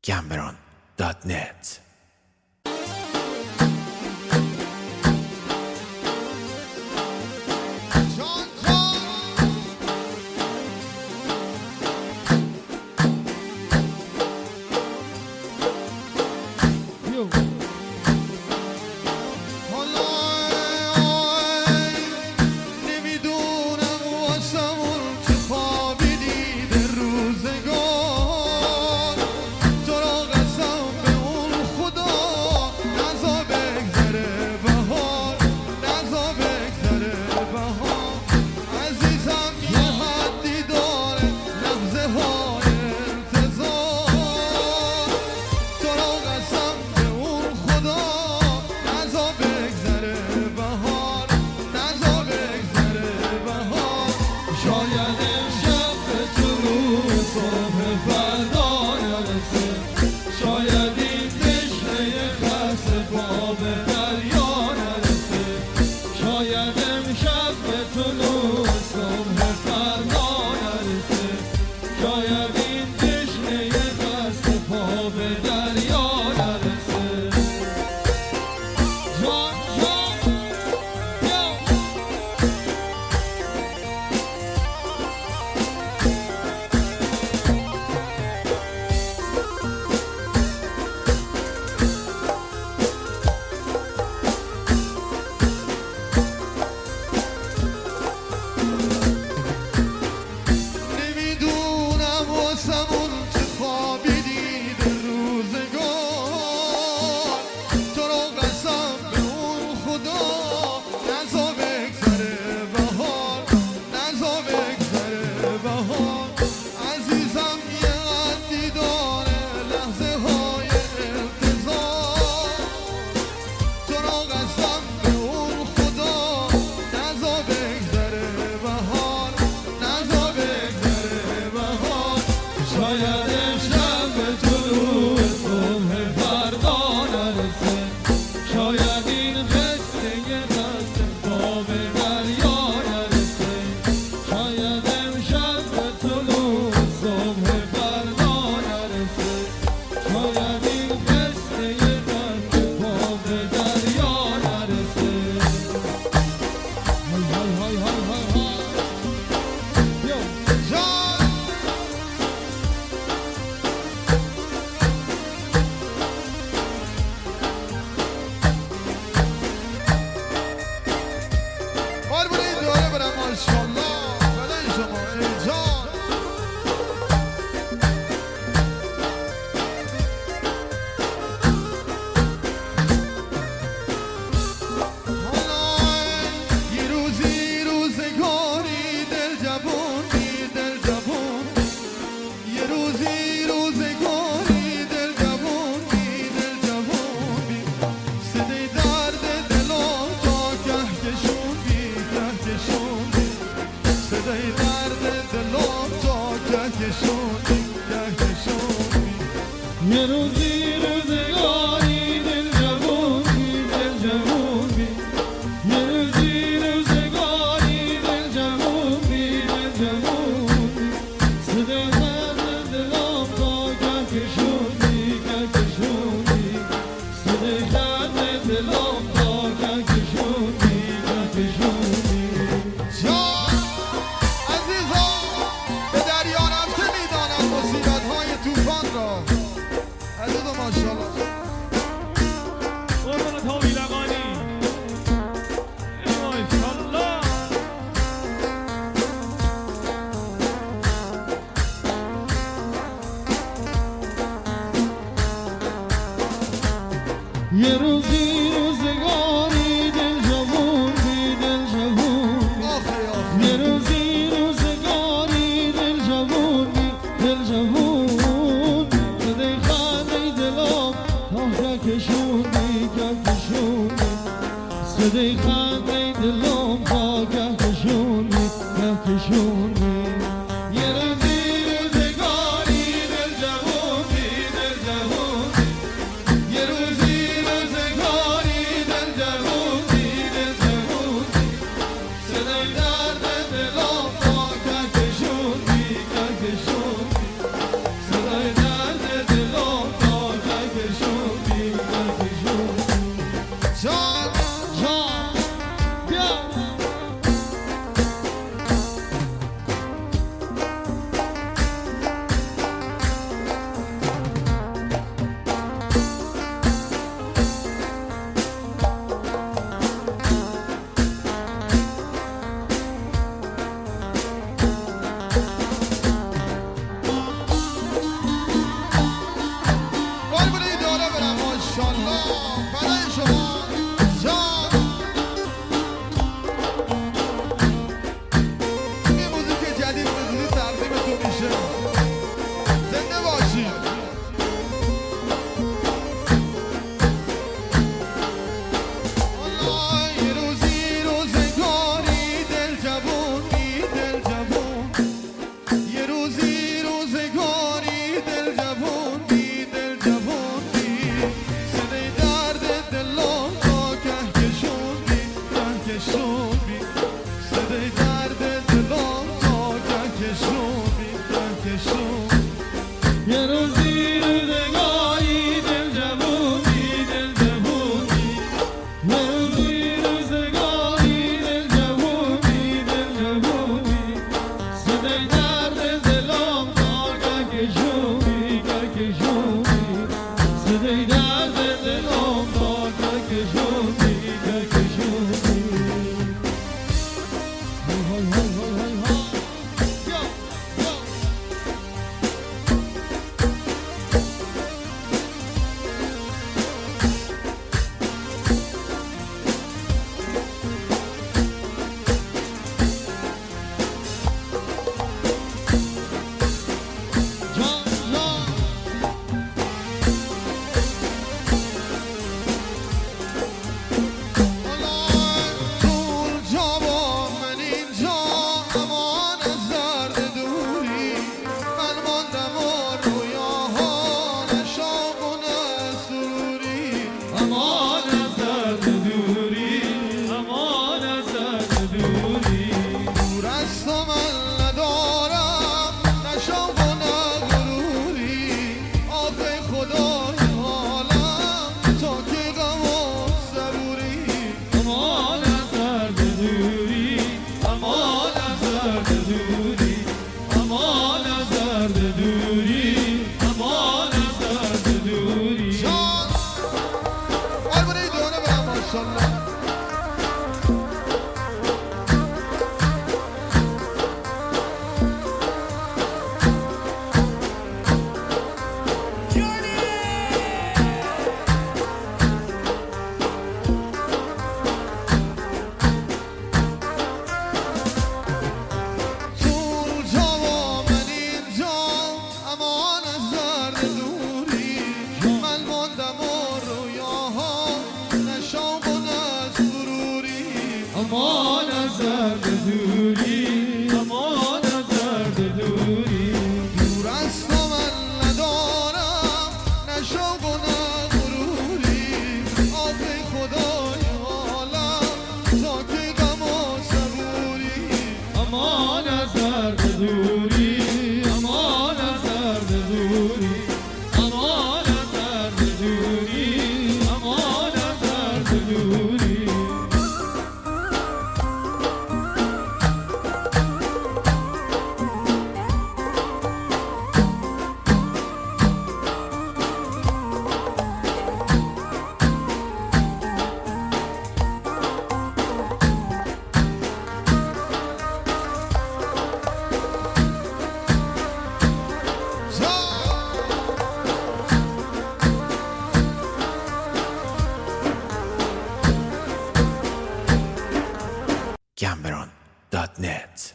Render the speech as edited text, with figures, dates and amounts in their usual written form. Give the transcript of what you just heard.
gambron.net. یه روزی روزگاری دل جوون بی دل جوون بی یه روزی روزگاری دل جوون بی دل جوون بی صدای درد دلم تا کهکشوندی کهکشوندی صدای درد دلم تا کهکشوندی کهکشوندی عزیزان به دریا رفته میدانند مصیبت‌های طوفان را. عزیز و ماشاءالله قربان تاوی لقانی ماشاءالله. یه روزی روزگاری دل جوون بی دل جوون بی آخه آخه یه روزی روزگاری دل جوون بی دل جوون بی صدای خنده دلم تا کهکشوندی کهکشوندی صدای خنده دلم تا کهکشوندی کهکشوندی یه روزی روزگاری دل جوون بی دل جوون بی یه روزی روزگاری دل جوون بی دل جوون بی صدای درد دلم تا کهکشوندی کهکشوندی صدای درد دلم ای درد دلم تا کشوندی های های های های های یا یا امان از درد دوری امان از درد دوری دور از تو من ندارم نه شوق و نه غروری آب خدای حالم تا که غم و صبوری امان از درد دوری امان از درد دوری امان از درد دوری امان از درد دوری Cameron.net